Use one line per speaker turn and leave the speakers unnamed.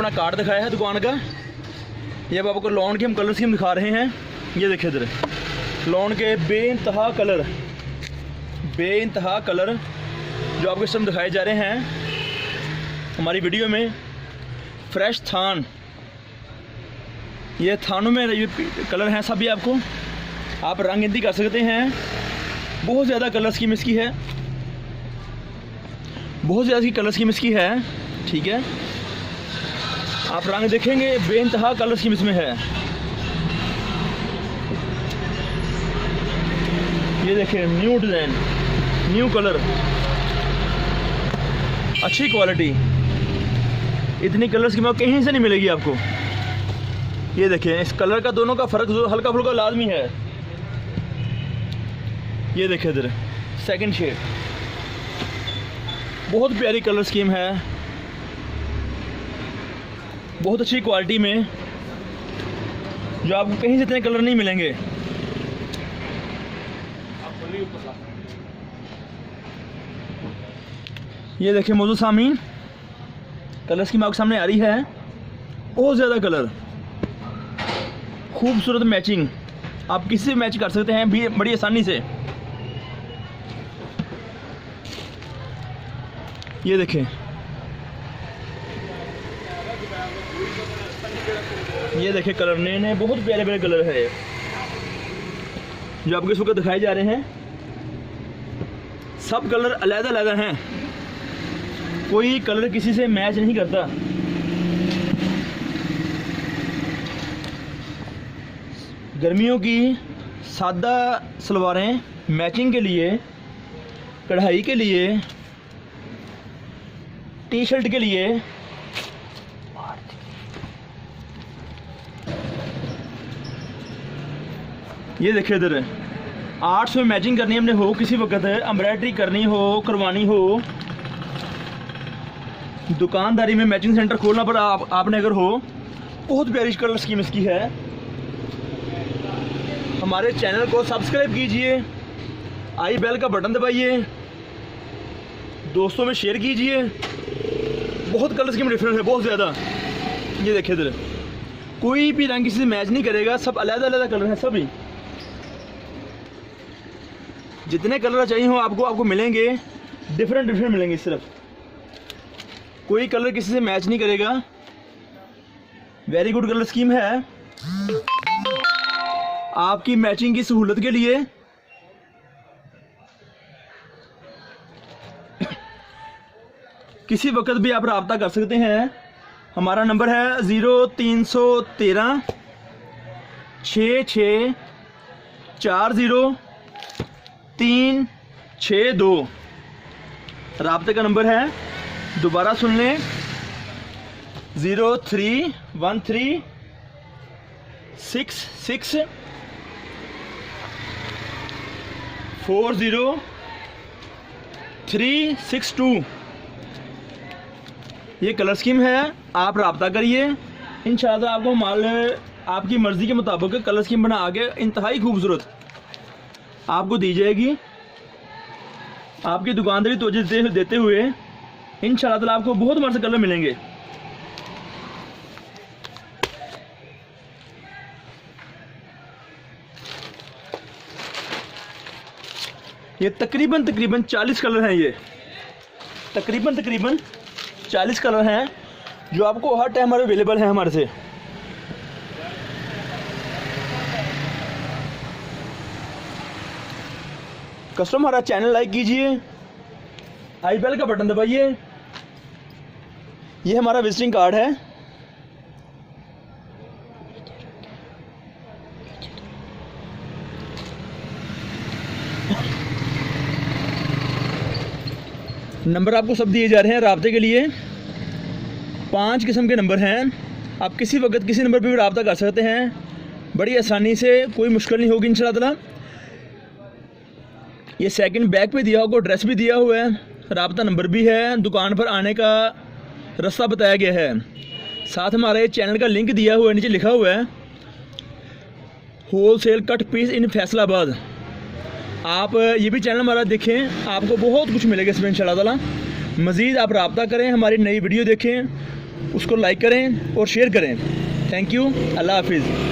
अपना कार्ड दिखाया है दुकान का। ये अब आपको लॉन के हम कलर स्कीम दिखा रहे हैं। ये देखिए इधर लॉन के बेइंतहा कलर जो आपको इस समय दिखाए जा रहे हैं हमारी वीडियो में। फ्रेश थान, ये थानों में ये कलर हैं सभी, आपको आप रंग गिनती कर सकते हैं। बहुत ज़्यादा कलर स्कीम इसकी है, बहुत ज़्यादा इसकी कलर स्कीम इसकी है। ठीक है, आप रंग देखेंगे बेइंतहा कलर स्कीम इसमें है। ये देखिए न्यू डिज़ाइन, न्यू कलर, अच्छी क्वालिटी, इतनी कलर स्कीम कहीं से नहीं मिलेगी आपको। ये देखिए इस कलर का दोनों का फ़र्क हल्का फुल्का लाजमी है। ये देखिए इधर सेकंड शेड, बहुत प्यारी कलर स्कीम है, बहुत अच्छी क्वालिटी में, जो आपको कहीं से इतने कलर नहीं मिलेंगे। ये देखिए मौजूद सामीन कलर स्कीम आपके सामने आ रही है। बहुत ज़्यादा कलर, खूबसूरत मैचिंग, आप किसी से मैच कर सकते हैं भी बड़ी आसानी से। ये देखें, ये देखें कलर नए नए बहुत प्यारे प्यारे कलर है जो आपको इस वक्त दिखाए जा रहे हैं। सब कलर अलग-अलग हैं, कोई कलर किसी से मैच नहीं करता। गर्मियों की सादा सलवारें मैचिंग के लिए, कढ़ाई के लिए, टी शर्ट के लिए, ये देखिए इधर आर्ट्स में मैचिंग करनी हमने हो, किसी वक्त एम्ब्रॉयडरी करनी हो, करवानी हो, दुकानदारी में मैचिंग सेंटर खोलना पड़ा आपने अगर हो, बहुत प्यारी कलर स्कीम इसकी है। हमारे चैनल को सब्सक्राइब कीजिए, आई बेल का बटन दबाइए, दोस्तों में शेयर कीजिए। बहुत कलर स्कीम डिफरेंट है, बहुत ज़्यादा। ये देखिए इधर कोई भी रंग किसी से मैच नहीं करेगा, सब अलग-अलग कलर हैं सभी। जितने कलर चाहिए हो आपको मिलेंगे, डिफरेंट मिलेंगे। सिर्फ कोई कलर किसी से मैच नहीं करेगा। वेरी गुड कलर स्कीम है आपकी मैचिंग की सहूलत के लिए। किसी वक्त भी आप रब्ता कर सकते हैं। हमारा नंबर है 0313 6640-362। रब्ते का नंबर है, दोबारा सुन लें, 0313 6640-362। ये कलर स्कीम है, आप रब्ता करिए। इंशाअल्लाह आपको माल आपकी मर्ज़ी के मुताबिक कलर स्कीम बना के इंतहाई खूबसूरत आपको दी जाएगी। आपकी दुकानदारी तवज्जो देते हुए इंशाअल्लाह ताला आपको बहुत मस्त कलर मिलेंगे। ये तकरीबन 40 कलर हैं। ये तकरीबन 40 कलर हैं जो आपको हर टाइम अवेलेबल है हमारे से। कस्टमर हमारा चैनल लाइक कीजिए, आई बेल का बटन दबाइए। ये हमारा विजिटिंग कार्ड है। नंबर आपको सब दिए जा रहे हैं रब्ते के लिए। 5 किस्म के नंबर हैं, आप किसी वक्त किसी नंबर पर भी रब्ता कर सकते हैं बड़ी आसानी से, कोई मुश्किल नहीं होगी इंशाअल्लाह ताला। ये सेकंड बैक पे दिया होगा, एड्रेस भी दिया हुआ है, रब्ता नंबर भी है, दुकान पर आने का रास्ता बताया गया है। साथ हमारे चैनल का लिंक दिया हुआ है, नीचे लिखा हुआ है होलसेल कट पीस इन फैसलाबाद। आप ये भी चैनल हमारा देखें, आपको बहुत कुछ मिलेगा इसमें इंशाअल्लाह ताला। मज़ीद आप रब्ता करें, हमारी नई वीडियो देखें, उसको लाइक करें और शेयर करें। थैंक यू, अल्लाह हाफिज़।